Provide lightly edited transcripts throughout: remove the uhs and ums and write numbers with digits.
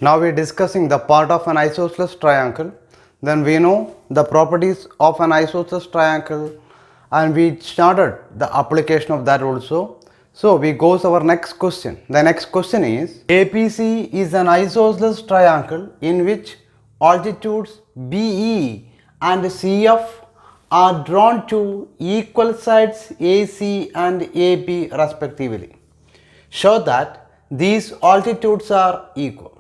Now we're discussing the part of an isosceles triangle. Then we know the properties of an isosceles triangle and we started the application of that also. So we go to our next question. The next question is APC is an isosceles triangle in which altitudes BE and CF are drawn to equal sides AC and AB respectively. Show that these altitudes are equal.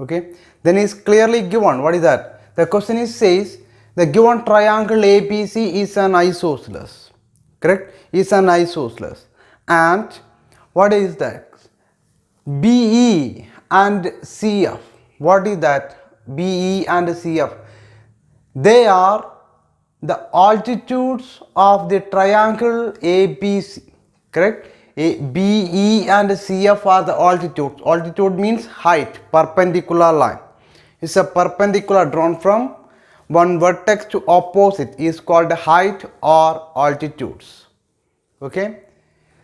Okay, then is clearly given. What is that? The question is says the given triangle ABC is an isosceles, correct? Is an isosceles, and what is that? BE and CF. What is that? BE and CF. They are the altitudes of the triangle ABC, correct? BE and CF are the altitudes. Altitude means height, perpendicular line. It's a perpendicular drawn from one vertex to opposite is called height or altitudes. Okay.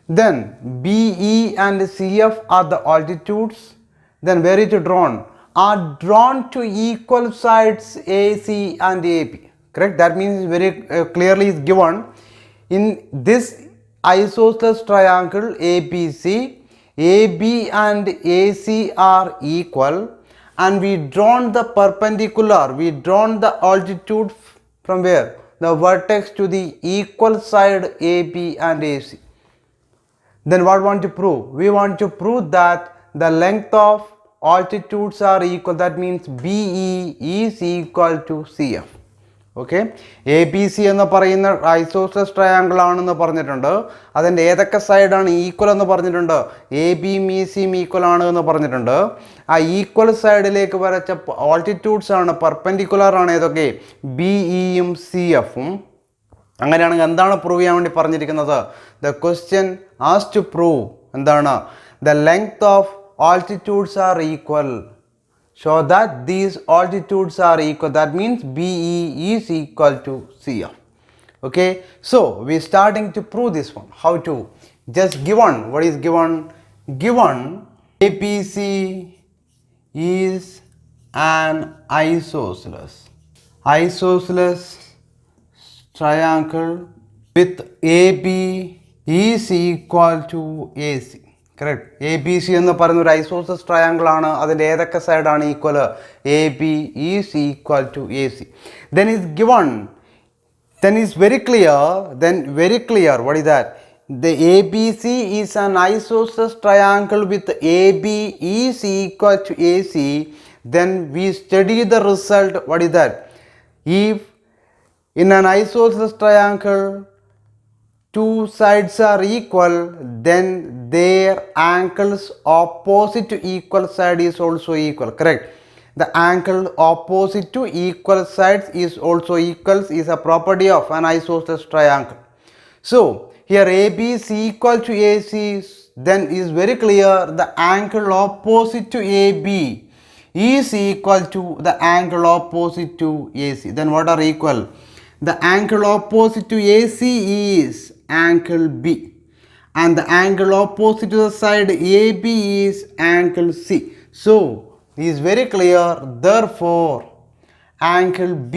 Then BE and CF are the altitudes. Then where it is drawn? Are drawn to equal sides AC and AB. Correct? That means very clearly is given in this isosceles triangle ABC. AB and AC are equal, and we drawn the perpendicular. We drawn the altitude from where? The vertex to the equal side AB and AC. Then what want to prove? We want to prove that the length of altitudes are equal. That means BE is equal to CF. Okay A B C എന്ന് പറയുന്ന isosceles triangle ആണെന്ന് പറഞ്ഞിട്ടുണ്ട്. അതിൻ്റെ ഏതൊക്കെ സൈഡാണ് equal എന്ന് പറഞ്ഞിട്ടുണ്ട്? A ബിയും ഇ സിയും ഈക്വൽ ആണ് എന്ന് പറഞ്ഞിട്ടുണ്ട്. ആ ഈക്വൽ സൈഡിലേക്ക് വരച്ച ഓൾട്ടിറ്റ്യൂഡ്സ് ആണ്, പെർപെൻഡിക്കുലർ ആണ് ഏതൊക്കെ? ബി ഇയും സി എഫും. അങ്ങനെയാണെങ്കിൽ എന്താണ് പ്രൂവ് ചെയ്യാൻ വേണ്ടി പറഞ്ഞിരിക്കുന്നത്? The question as to prove എന്താണ്? The length of altitudes are equal. Show that these altitudes are equal. That means BE is equal to CF. Okay, so we are starting to prove this one. How to? Just given, what is given? Given APC is an isosceles triangle with AB is equal to AC. Correct. A B C എന്ന് പറയുന്ന ഒരു ഐസോസസ് triangle ആണ്. അതിൻ്റെ ഏതൊക്കെ സൈഡാണ് equal? A B is equal to A C. Then is given, then is very clear what is that? The ABC is an isosceles triangle with AB is equal to AC. Then we study the result. What is that? If in an isosceles triangle two sides are equal, then their angles opposite to equal side is also equal. Correct. The angle opposite to equal sides is also equals is a property of an isosceles triangle. So here AB is equal to AC, then is very clear the angle opposite to AB is equal to the angle opposite to AC. Then what are equal? The angle opposite to AC is angle B, and the angle opposite to the side AB is angle C. So this is very clear. Therefore angle B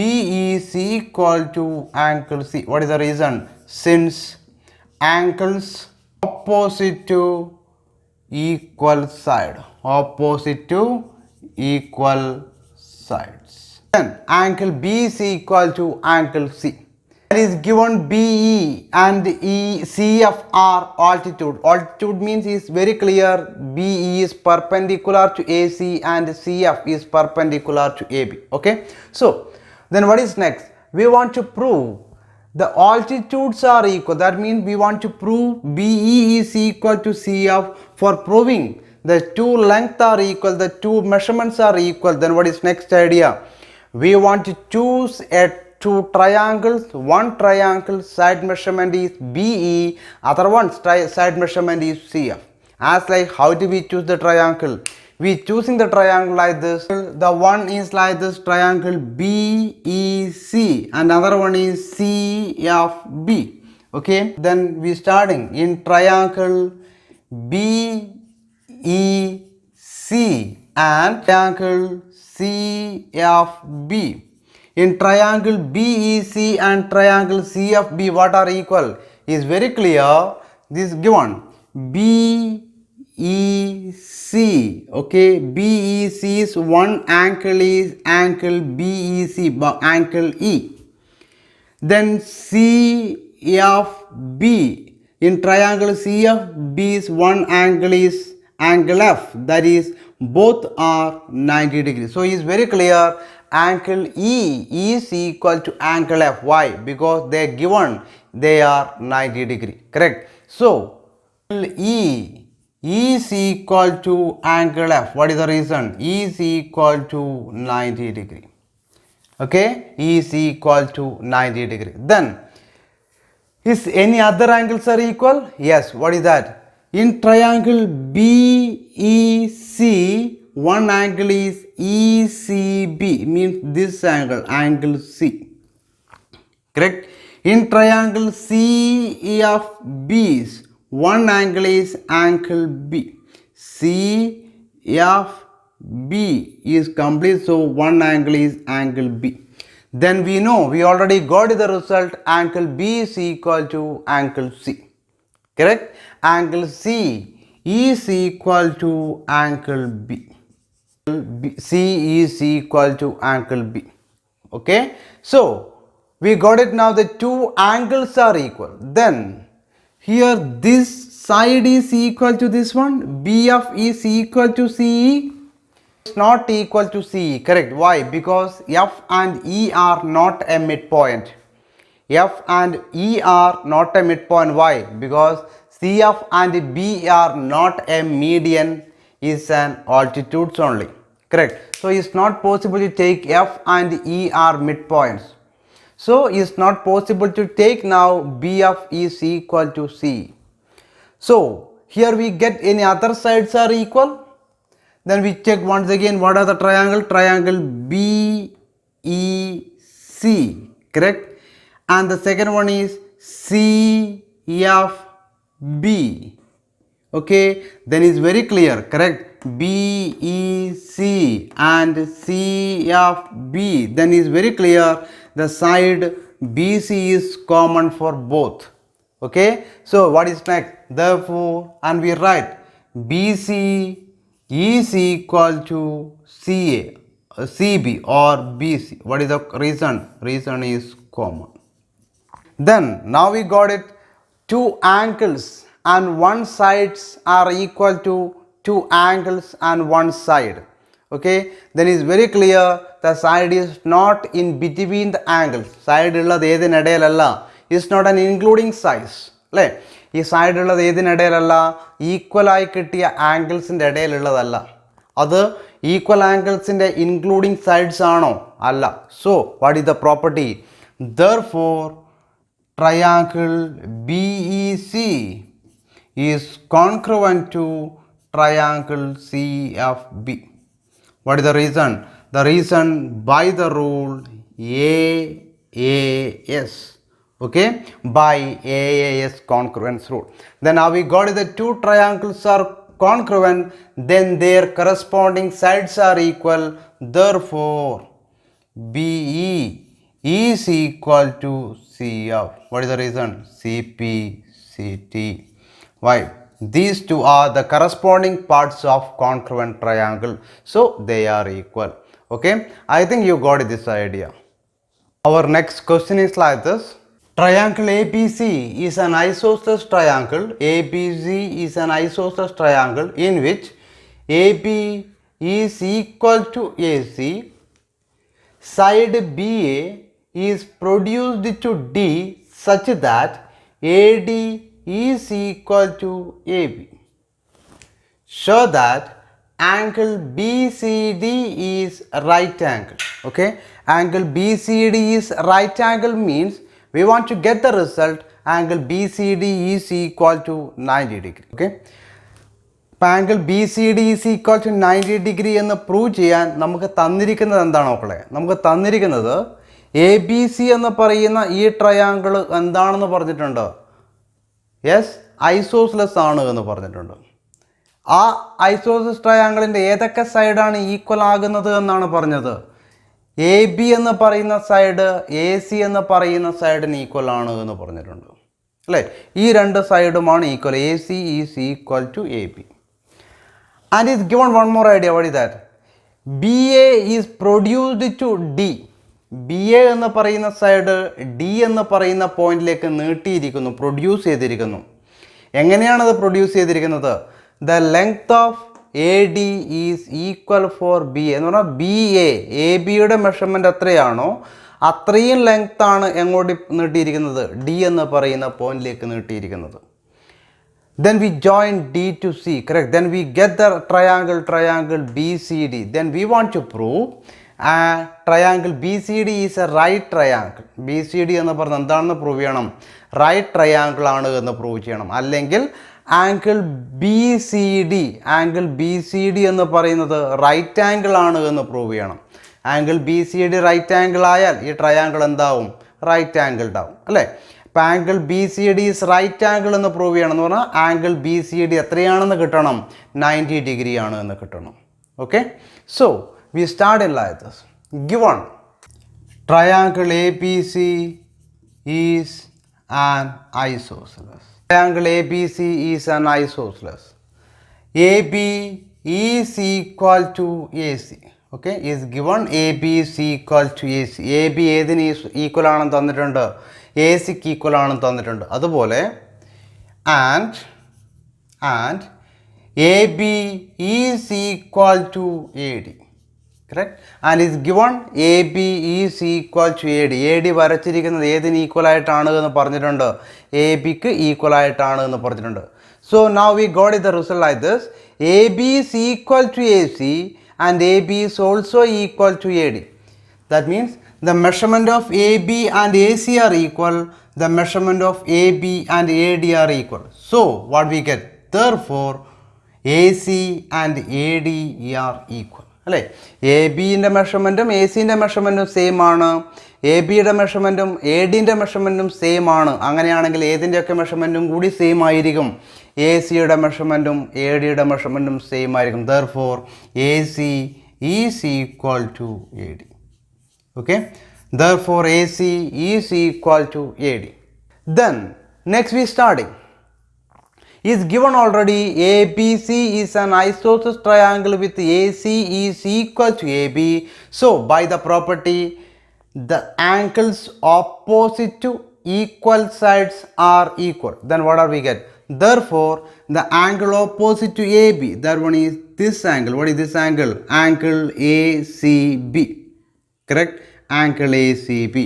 is equal to angle C. What is the reason? Since angles opposite to equal sides, then angle B is equal to angle C. That is given BE and CF are altitude. Altitude means is very clear. BE is perpendicular to AC and CF is perpendicular to AB. Okay. So then what is next? We want to prove the altitudes are equal. That means we want to prove BE is equal to CF. For proving the two lengths are equal, the two measurements are equal, then what is next idea? We want to choose a two triangles. One triangle side measurement is BE, other one side measurement is CF. As like how do we choose the triangle? We choosing the triangle like this. The one is like this triangle BEC and another one is CFB. Okay, then we starting in triangle BEC and triangle CFB. In triangle BEC and triangle CFB, what are equal? Is very clear. This given BEC. Okay, BEC is one angle is angle BEC, angle E. Then CFB, in triangle CFB's one angle is angle F, that is both are 90 degrees. So it is very clear angle E is equal to angle F. Why? Because they are given, they are 90 degree. Correct. So E is equal to angle F. What is the reason? E is equal to 90 degree. Okay, E is equal to 90 degree. Then is any other angles are equal? Yes. What is that? In triangle BEC, one angle is ECB, means this angle, angle C. Correct. In triangle CFB, one angle is angle B. CFB is complete, so one angle is angle B. Then we know, we already got the result, angle B is equal to angle C. Correct? Angle C is equal to angle B. C is equal to angle B. Okay? So, we got it now, the two angles are equal. Then, here this side is equal to this one. BF is equal to CE. It's not equal to CE. Correct. Why? Because F and E are not a midpoint. F and E are not a midpoint. Why? Because CF and B are not a median, is an altitudes only. Correct. So it's not possible to take F and E are midpoints. So it's not possible to take now BF is equal to C. So here we get any other sides are equal. Then we check once again what are the triangle. Triangle BEC. Correct. And the second one is CFB. Okay. Then it's very clear. Correct. BEC and CFB. Then is very clear. The side BC is common for both. Okay. So what is next? Therefore, and we write BC is equal to CA, CB or BC. What is the reason? Reason is common. Then now we got it, two angles and one sides are equal to two angles and one side. Okay, then is very clear the side is not in between the angles. Side is not an including size. ഈ സൈഡുള്ളത് ഏതിനിടയിലല്ല, ഈക്വലായി കിട്ടിയ ആംഗിൾസിൻ്റെ ഇടയിലുള്ളതല്ല. അത് equal ആംഗിൾസിൻ്റെ including sides ആണോ? അല്ല. So what is the property? Therefore triangle BEC is congruent to triangle CFB. What is the reason? The reason by the rule AAS. Okay, by AAS congruence rule. Then now we got the two triangles are congruent, then their corresponding sides are equal. Therefore, BE is equal to CF. What is the reason? CPCT. Why? These two are the corresponding parts of congruent triangle, so they are equal. Okay, I think you got this idea. Our next question is like this. Triangle ABC is an isosceles triangle. ABC is an isosceles triangle in which AB is equal to AC. Side BA is produced to D such that AD is equal to AB. Show that angle BCD is right angle. Okay, angle BCD is right angle means we want to get the result angle BCD is equal to 90 degree. Okay, angle BCD is equal to 90 degree എന്ന് prove ചെയ്യാൻ നമുക്ക് തന്നിരിക്കുന്നത് എന്താണ് മക്കളെ? നമുക്ക് തന്നിരിക്കുന്നത് ABC എന്ന് പറയുന്ന ഈ ട്രയാങ്കിൾ എന്താണെന്ന് പറഞ്ഞിട്ടുണ്ട്. യെസ്, ഐസോസ്ലെസ് ആണ് എന്ന് പറഞ്ഞിട്ടുണ്ട്. ആ ഐസോസെലസ് ട്രയാങ്കിളിൻ്റെ ഏതൊക്കെ സൈഡാണ് ഈക്വൽ ആകുന്നത് എന്നാണ് പറഞ്ഞത്. എ ബി എന്ന് പറയുന്ന സൈഡ് എ സി എന്ന് പറയുന്ന സൈഡിന് ഈക്വൽ ആണ് എന്ന് പറഞ്ഞിട്ടുണ്ട് അല്ലേ. ഈ രണ്ട് സൈഡുമാണ് equal. A C is equal to A B. And is given one more idea. What is that? B A is produced to D. B A എന്ന് പറയുന്ന സൈഡ് ഡി എന്ന് പറയുന്ന പോയിന്റിലേക്ക് നീട്ടിയിരിക്കുന്നു, പ്രൊഡ്യൂസ് ചെയ്തിരിക്കുന്നു. എങ്ങനെയാണത് പ്രൊഡ്യൂസ് ചെയ്തിരിക്കുന്നത്? The length of A D is equal for B A എന്ന് പറഞ്ഞാൽ ബി എ ബിയുടെ മെഷർമെൻറ്റ് എത്രയാണോ അത്രയും ലെങ്ത് ആണ് എങ്ങോട്ട് നീട്ടിയിരിക്കുന്നത്? ഡി എന്ന് പറയുന്ന പോയിന്റിലേക്ക് നീട്ടിയിരിക്കുന്നത്. Then we join D to C, correct? Then we get the triangle BCD. Then we want to prove triangle BCD is a right triangle. BCD എന്ന് പറഞ്ഞാൽ എന്താണെന്ന് പ്രൂവ് ചെയ്യണം? റൈറ്റ് ട്രയാങ്കിൾ ആണ് എന്ന് പ്രൂവ് ചെയ്യണം. അല്ലെങ്കിൽ ആംഗിൾ ബി സി ഡി എന്ന് പറയുന്നത് റൈറ്റ് ആംഗിൾ ആണ് എന്ന് പ്രൂവ് ചെയ്യണം. Angle B C D right angle ആയാൽ ഈ ട്രയാങ്കിൾ എന്താവും? റൈറ്റ് ആംഗിൾഡ് ആവും അല്ലേ. അപ്പോൾ angle B C D is right angle എന്ന് പ്രൂവ് ചെയ്യണം എന്ന് പറഞ്ഞാൽ ആംഗിൾ ബി സി ഡി എത്രയാണെന്ന് കിട്ടണം? 90 ഡിഗ്രി ആണ് എന്ന് കിട്ടണം. Okay, so we start in like this. Given triangle ABC is an isosceles. Triangle ABC is an isosceles. AB is equal to AC. Okay, is given AB is equal to AC. AB ഏതിന് equal ആണെന്ന് തന്നിട്ടുണ്ട്? AC ക്ക് equal ആണെന്ന് തന്നിട്ടുണ്ട്. അതുപോലെ and AB is equal to AD. Correct? And is given AB is equal to AD. AD വരച്ചിരിക്കുന്നത് ഏതിന് equal ആയിട്ടാണ് എന്ന് പറഞ്ഞിട്ടുണ്ട്? AB ക്ക് ഈക്വൽ ആയിട്ടാണ് എന്ന് പറഞ്ഞിട്ടുണ്ട്. So now we got the result like this. AB is equal to AC and AB is also equal to AD. That means the measurement of AB and AC are equal. The measurement of AB and AD are equal. So what we get? Therefore AC and AD are equal. അല്ലേ, A ബിൻ്റെ മെഷർമെൻറ്റും A സിൻ്റെ മെഷർമെൻറ്റും same ആണ്. A ബിയുടെ മെഷർമെൻറ്റും A ഡിൻ്റെ മെഷർമെൻറ്റും same ആണ്. അങ്ങനെയാണെങ്കിൽ ഏതിൻ്റെയൊക്കെ മെഷർമെൻറ്റും കൂടി same ആയിരിക്കും? A സിയുടെ മെഷർമെൻറ്റും A ഡിയുടെ മെഷർമെൻറ്റും സെയിം ആയിരിക്കും. Therefore A C is equal to A D. Okay, therefore A C is equal to A D. Then next we starting is given already. ABC is an isosceles triangle with AC is equal to AB. So by the property the angles opposite to equal sides are equal. Then what are we get? Therefore the angle opposite to AB, that one is this angle. What is this angle? Angle ACB. Correct? Angle ACB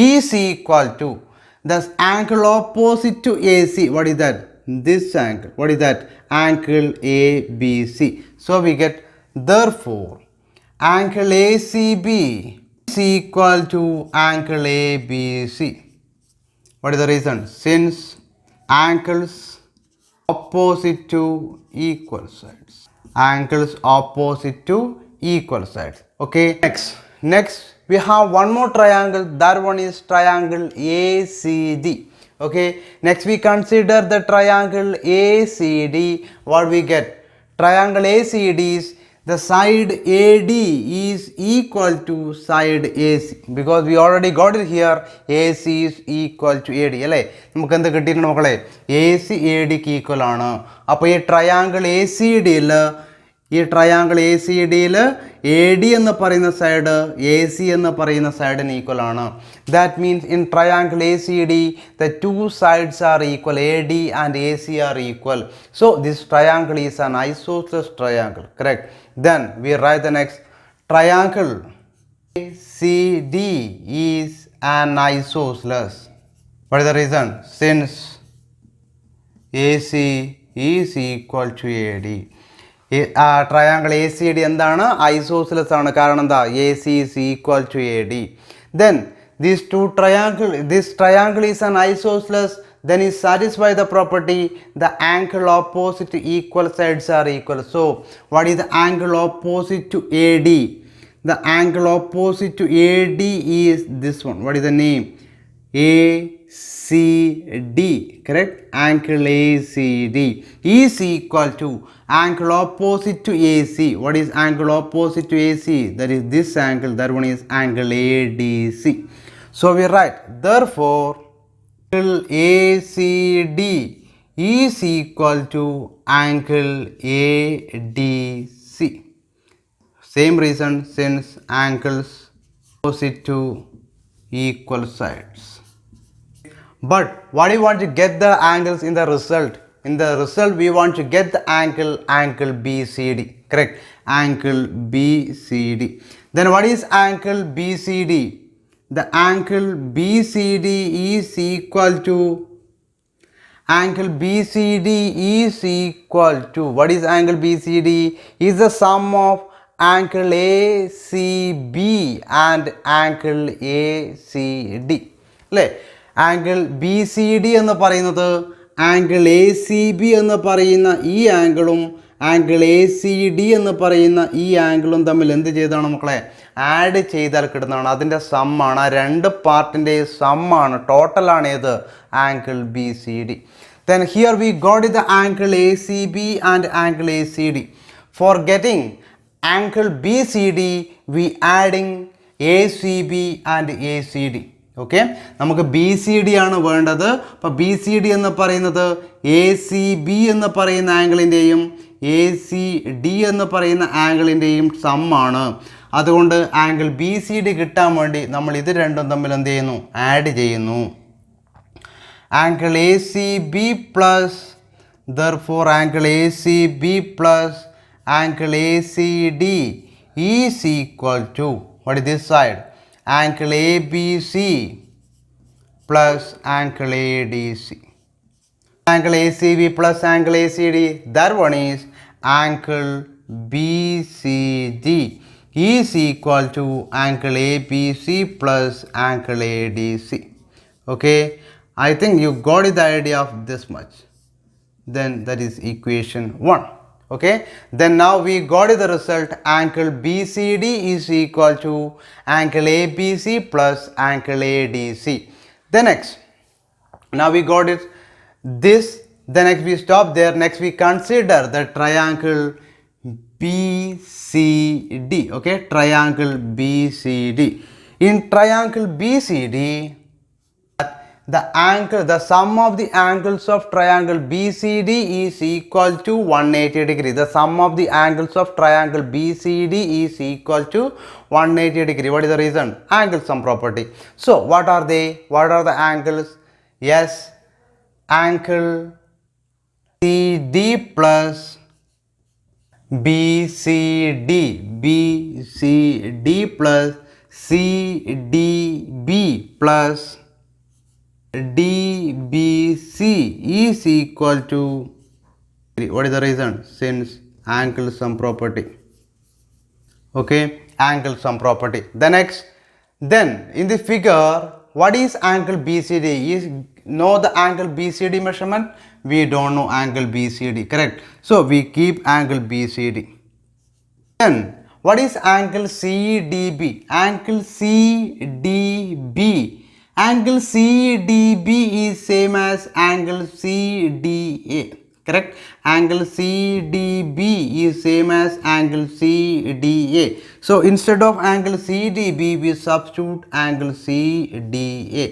is equal to the angle opposite to AC. What is that? This angle. What is that? Angle ABC. So we get therefore angle ACB is equal to angle ABC. What is the reason? Since angles opposite to equal sides. Angles opposite to equal sides. Okay. Next we have one more triangle. That one is triangle ACD. Okay, next we consider the triangle ACD. What we get? Triangle ACD is the side AD is equal to side AC, because we already got it here. AC is equal to AD അല്ലേ. നമുക്ക് എന്ത് കിട്ടിയിട്ടുണ്ട് മക്കളെ? AC AD ക്ക് equal ആണ്. അപ്പോൾ ഈ triangle ACDയിൽ AD എന്ന് പറയുന്ന സൈഡ് AC എന്ന് പറയുന്ന സൈഡിന് ഈക്വൽ ആണ്. That means in triangle ACD the two sides are equal. AD and AC are equal. So this triangle is an isosceles triangle. Correct? Then we write the next triangle ACD is an isosceles. What is the reason? Since AC is equal to AD. Triangle A C D എന്താണ്? Isosceles ആണ്. കാരണം എന്താ? A C is equal to A D. Then this triangle is an isosceles, then is satisfy the property the angle opposite to equal sides are equal. So what is the angle opposite to AD? The angle opposite to AD is this one. What is the name? AC ACD, correct? Angle ACD is equal to angle opposite to AC. What is angle opposite to AC? That is this angle, that one is angle ADC. So we write, therefore, angle ACD is equal to angle ADC. Same reason, since angles opposite to equal sides. But what do you want to get the angles in the result? In the result, we want to get the angle BCD, correct? Angle BCD. Then what is angle BCD? The angle BCD is equal to what is angle BCD? Is the sum of angle ACB and angle ACD. Angle BCD എന്ന് പറയുന്നത് angle ACB എന്ന് പറയുന്ന ഈ ആംഗിളും angle ACD എന്ന് പറയുന്ന ഈ ആംഗിളും തമ്മിൽ എന്ത് ചെയ്താണ് മക്കളെ? ആഡ് ചെയ്താൽ കിട്ടുന്നതാണ്. അതിൻ്റെ സമ്മാണ്, ആ രണ്ട് പാർട്ടിൻ്റെ സമ്മാണ്, ടോട്ടലാണ് ഏത്? Angle BCD. Then here we got the angle ACB and angle ACD. For getting angle BCD, we adding ACB and ACD. Okay, നമുക്ക് BCD ആണ് വേണ്ടത്. അപ്പോൾ BCD എന്ന് പറയുന്നത് ACB എന്ന് പറയുന്ന ആംഗിളിൻ്റെയും ACD എന്ന് പറയുന്ന ആംഗിളിൻ്റെയും സമ്മാണ്. അതുകൊണ്ട് ആംഗിൾ BCD കിട്ടാൻ വേണ്ടി നമ്മൾ ഇത് രണ്ടും തമ്മിൽ എന്ത് ചെയ്യുന്നു? ആഡ് ചെയ്യുന്നു. Angle ACB plus, therefore angle ACB plus angle ACD is equal to, what is this side? Angle ABC plus angle ADC. Angle ACB plus angle ACD, that one is angle BCD is equal to angle ABC plus angle ADC. Okay, I think you got the idea of this much. Then that is equation 1. Okay, then now we got the result, angle BCD is equal to angle ABC plus angle ADC. Then next, now we got it this, then next we stop there. Next we consider the triangle BCD. Okay, triangle BCD. In triangle BCD, the sum of the angles of triangle BCD is equal to 180 degree. The sum of the angles of triangle BCD is equal to 180 degree. What is the reason? Angle sum property. So what are they? What are the angles? Yes, angle CD plus BCD plus CDB plus DBC is equal to, what is the reason? Since angle sum property. Okay, angle sum property. The next, then in the figure, what is angle BCD? Is know the angle BCD measurement? We don't know angle BCD, correct? So we keep angle BCD. Then what is angle CDB? Angle CDB. Angle CDB is same as angle CDA, correct? Angle CDB is same as angle CDA. So instead of angle CDB, we substitute angle CDA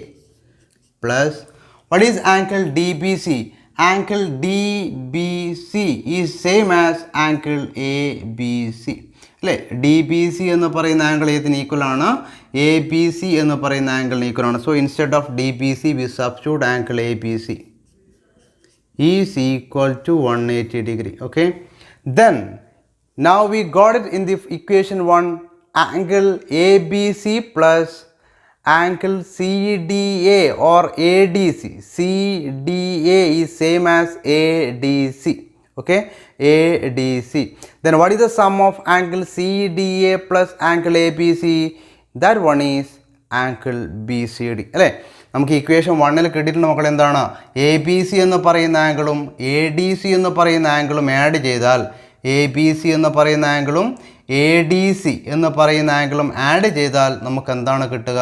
plus, what is angle DBC? Angle DBC is same as angle ABC. അല്ലേ, DBC എന്ന് പറയുന്ന angle ഏതിന് equal ആണ്? ABC എന്ന് പറയുന്ന ആംഗിളിന് equal ആണ്. So instead of DBC we substitute angle ABC is equal to 180 degree. Okay, then now we got it in the equation 1, angle ABC plus angle CDA or ADC. CDA is same as ADC. Okay, ADC. Then what is the sum of angle CDA plus angle ABC? That one is angle BCD. അല്ലേ, നമുക്ക് equation 1ൽ കിട്ടിയിട്ടുള്ള മക്കൾ എന്താണ്? ABC എന്ന് പറയുന്ന ആംഗിളും ADC എന്ന് പറയുന്ന ആംഗിളും ആഡ് ചെയ്താൽ, ABC എന്ന് പറയുന്ന ആംഗിളും ADC എന്ന് പറയുന്ന ആംഗിളും ആഡ് ചെയ്താൽ നമുക്ക് എന്താണ് കിട്ടുക?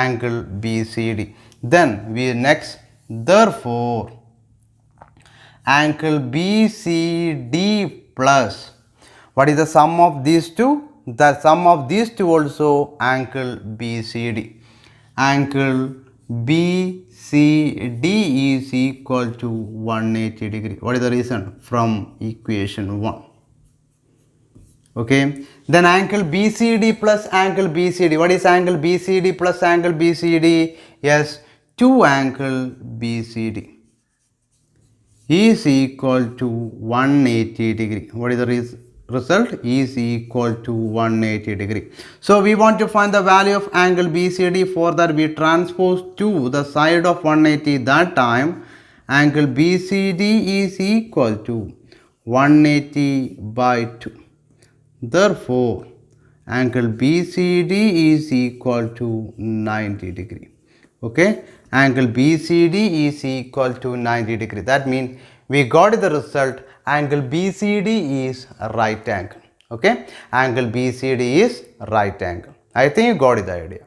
Angle BCD. Then we next, therefore angle BCD plus, what is the sum of these two? The sum of these two also angle BCD. Angle BCD is equal to 180 degree. What is the reason? From equation 1. Okay, then angle BCD plus angle BCD. What is angle BCD plus angle BCD? Yes, 2 angle BCD is equal to 180 degree. What is the result? Is equal to 180 degree. So we want to find the value of angle BCD. For that we transpose to the side of 180. That time angle BCD is equal to 180 by 2. Therefore angle BCD is equal to 90 degree. Okay, angle BCD is equal to 90 degree. That means we got the result, angle BCD is a right angle. Okay, angle BCD is right angle. I think you got the idea.